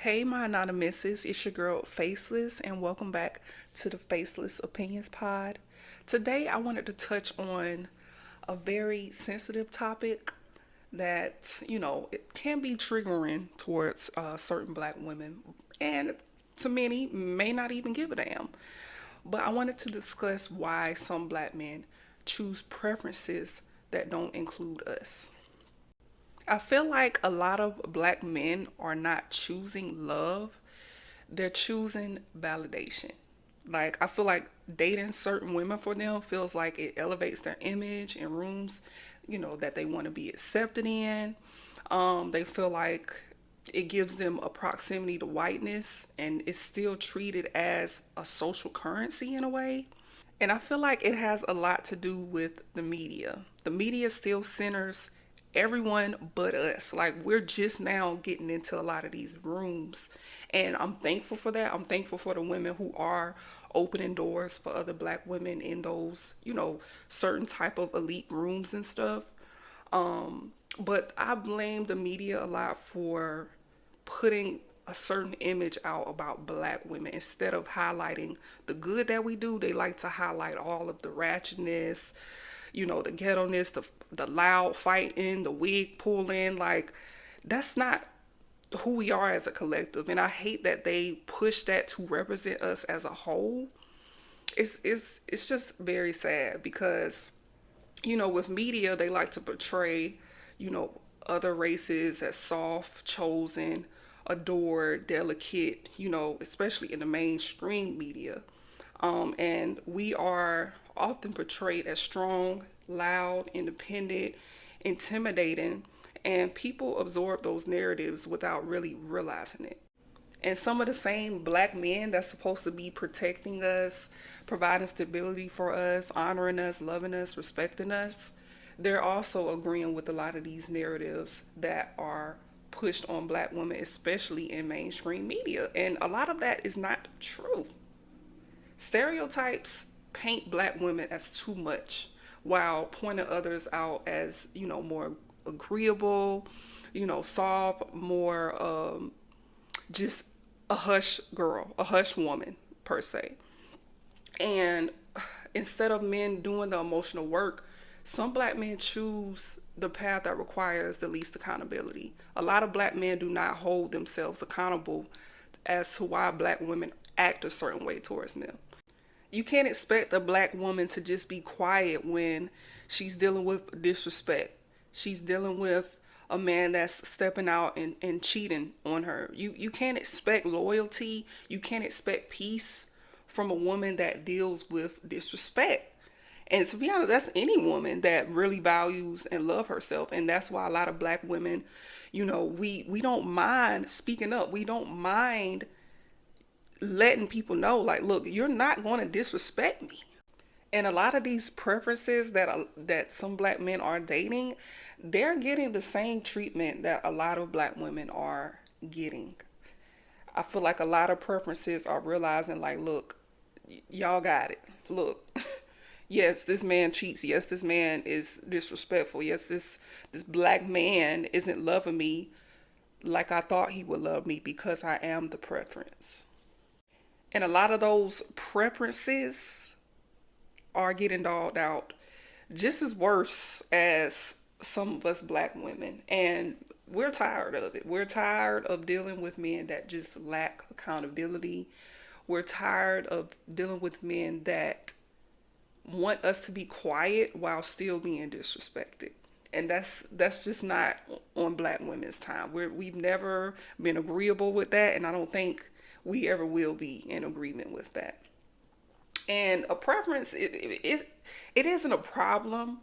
Hey, my anonymouses, it's your girl Faceless, and welcome back to the Faceless Opinions Pod. Today, I wanted to touch on a very sensitive topic that, it can be triggering towards certain black women, and to many, may not even give a damn. But I wanted to discuss why some black men choose preferences that don't include us. I feel like a lot of black men are not choosing love, they're choosing validation. Like, I feel like dating certain women for them feels like it elevates their image in rooms, that they want to be accepted in. They feel like it gives them a proximity to whiteness and it's still treated as a social currency in a way. And I feel like it has a lot to do with the media. The media still centers everyone but us. Like, we're just now getting into a lot of these rooms. And I'm thankful for that. I'm thankful for the women who are opening doors for other black women in those, certain type of elite rooms and stuff. But I blame the media a lot for putting a certain image out about black women instead of highlighting the good that we do. They like to highlight all of the ratchetness, the ghetto-ness, the loud fighting, the wig pulling. Like, that's not who we are as a collective. And I hate that they push that to represent us as a whole. It's just very sad because with media, they like to portray, you know, other races as soft, chosen, adored, delicate, especially in the mainstream media. And we are often portrayed as strong, loud, independent, intimidating, and people absorb those narratives without really realizing it. And some of the same black men that's supposed to be protecting us, providing stability for us, honoring us, loving us, respecting us, they're also agreeing with a lot of these narratives that are pushed on black women, especially in mainstream media. And a lot of that is not true. Stereotypes paint black women as too much while pointing others out as, more agreeable, soft, more just a hush girl, a hush woman per se. And instead of men doing the emotional work, some black men choose the path that requires the least accountability. A lot of black men do not hold themselves accountable as to why black women act a certain way towards them. You can't expect a black woman to just be quiet when she's dealing with disrespect. She's dealing with a man that's stepping out and cheating on her. You can't expect loyalty. You can't expect peace from a woman that deals with disrespect. And to be honest, that's any woman that really values and love herself. And that's why a lot of black women, we don't mind speaking up. We don't mind letting people know, like, look, you're not going to disrespect me. And a lot of these preferences that some black men are dating, they're getting the same treatment that a lot of black women are getting. I feel like a lot of preferences are realizing, like, look, y'all got it. Look, yes, this man cheats. Yes, this man is disrespectful. Yes, this black man isn't loving me like I thought he would love me because I am the preference. And a lot of those preferences are getting dogged out just as worse as some of us black women. And we're tired of it. We're tired of dealing with men that just lack accountability. We're tired of dealing with men that want us to be quiet while still being disrespected. And that's just not on black women's time. We've never been agreeable with that, and I don't think we ever will be in agreement with that. And a preference, it isn't a problem,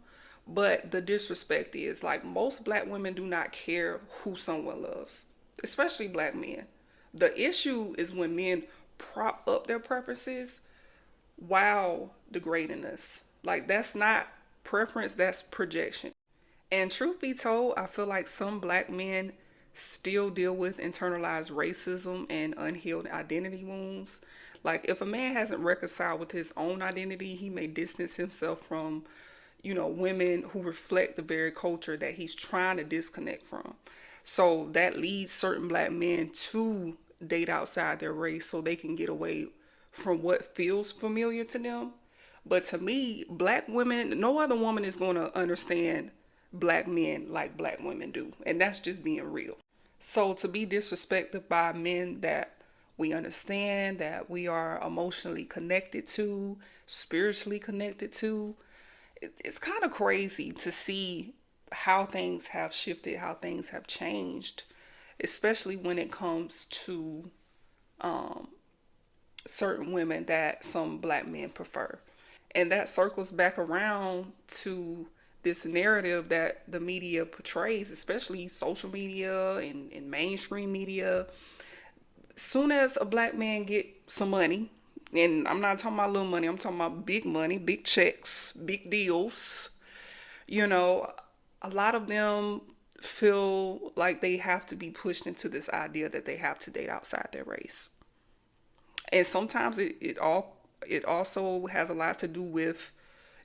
but the disrespect is, like, most black women do not care who someone loves, especially black men. The issue is when men prop up their preferences while degrading us. Like, that's not preference, that's projection. And truth be told, I feel like some black men still deal with internalized racism and unhealed identity wounds. Like, if a man hasn't reconciled with his own identity, he may distance himself from, women who reflect the very culture that he's trying to disconnect from. So that leads certain black men to date outside their race so they can get away from what feels familiar to them. But to me, black women, no other woman is going to understand black men like black women do. And that's just being real. So to be disrespected by men that we understand, that we are emotionally connected to, spiritually connected to, it's kind of crazy to see how things have shifted, how things have changed, especially when it comes to certain women that some black men prefer. And that circles back around to this narrative that the media portrays, especially social media and mainstream media. Soon as a black man get some money, and I'm not talking about little money, I'm talking about big money, big checks, big deals, you know, a lot of them feel like they have to be pushed into this idea that they have to date outside their race. And sometimes it also has a lot to do with,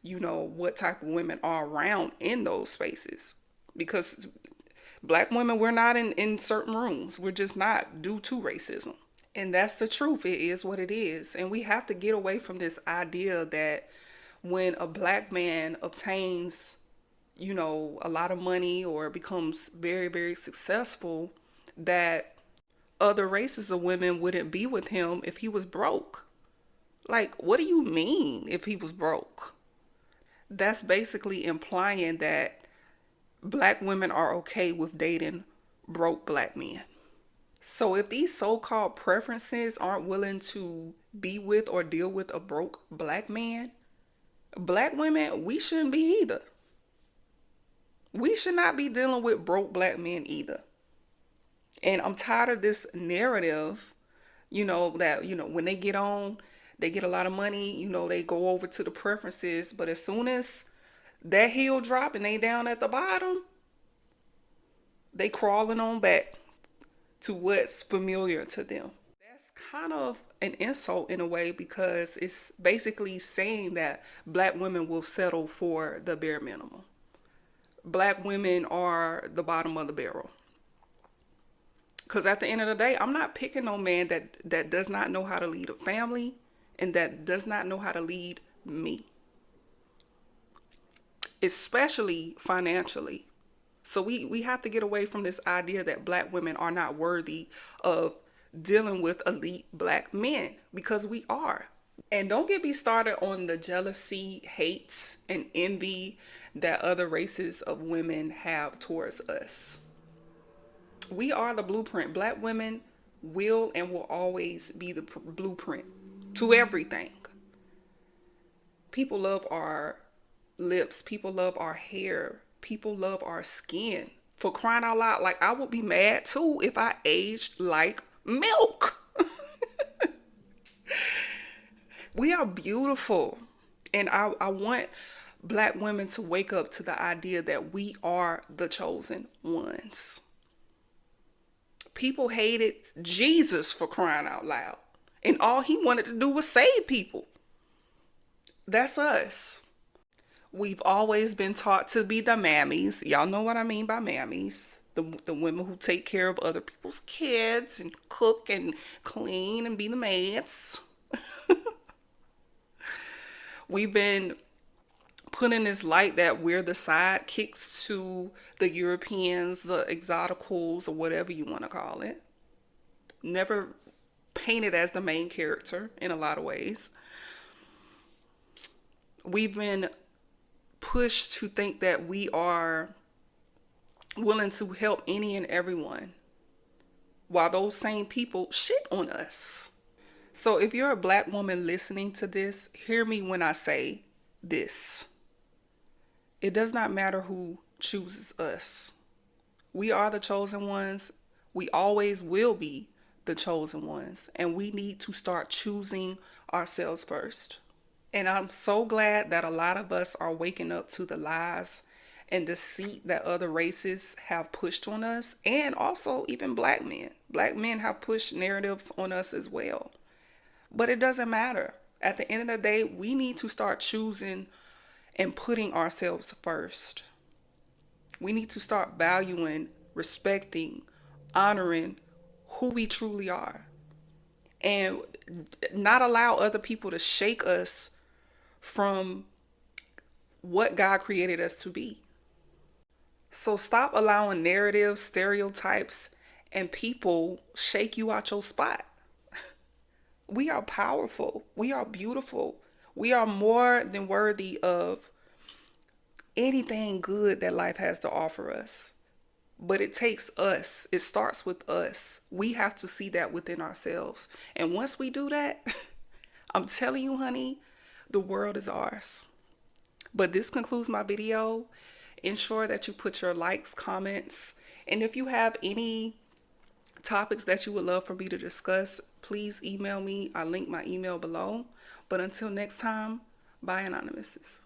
what type of women are around in those spaces. Because black women, we're not in certain rooms. We're just not, due to racism. And that's the truth. It is what it is. And we have to get away from this idea that when a black man obtains, a lot of money or becomes very, very successful, that other races of women wouldn't be with him if he was broke. Like, what do you mean if he was broke? That's basically implying that black women are okay with dating broke black men. So if these so-called preferences aren't willing to be with or deal with a broke black man, black women, we shouldn't be either. We should not be dealing with broke black men either. And I'm tired of this narrative, that, when they get on, they get a lot of money, they go over to the preferences. But as soon as that heel drop and they down at the bottom, they crawling on back to what's familiar to them. That's kind of an insult in a way, because it's basically saying that black women will settle for the bare minimum. Black women are the bottom of the barrel. Because at the end of the day, I'm not picking no man that does not know how to lead a family and that does not know how to lead me, especially financially. So we have to get away from this idea that black women are not worthy of dealing with elite black men, because we are. And don't get me started on the jealousy, hate, and envy that other races of women have towards us. We are the blueprint. Black women will and will always be the blueprint to everything. People love our lips. People love our hair. People love our skin. For crying out loud, like, I would be mad too if I aged like milk. We are beautiful. And I want black women to wake up to the idea that we are the chosen ones. People hated Jesus, for crying out loud. And all he wanted to do was save people. That's us. We've always been taught to be the mammies. Y'all know what I mean by mammies. The women who take care of other people's kids and cook and clean and be the maids. We've been put in this light that we're the sidekicks to the Europeans, the exoticals, or whatever you want to call it. Never painted as the main character in a lot of ways. We've been pushed to think that we are willing to help any and everyone, while those same people shit on us. So if you're a black woman listening to this, hear me when I say this. It does not matter who chooses us. We are the chosen ones. We always will be the chosen ones. And we need to start choosing ourselves first. And I'm so glad that a lot of us are waking up to the lies and deceit that other races have pushed on us. And also even black men. Black men have pushed narratives on us as well. But it doesn't matter. At the end of the day, we need to start choosing and putting ourselves first. We need to start valuing, respecting, honoring who we truly are. and not allow other people to shake us from what God created us to be. So stop allowing narratives, stereotypes, and people shake you out your spot. We are powerful. We are beautiful. We are more than worthy of anything good that life has to offer us. But it takes us, it starts with us. We have to see that within ourselves. And once we do that, I'm telling you, honey, the world is ours. But this concludes my video. Ensure that you put your likes, comments, and if you have any topics that you would love for me to discuss, please email me. I'll link my email below. But until next time, bye, Anonymouses.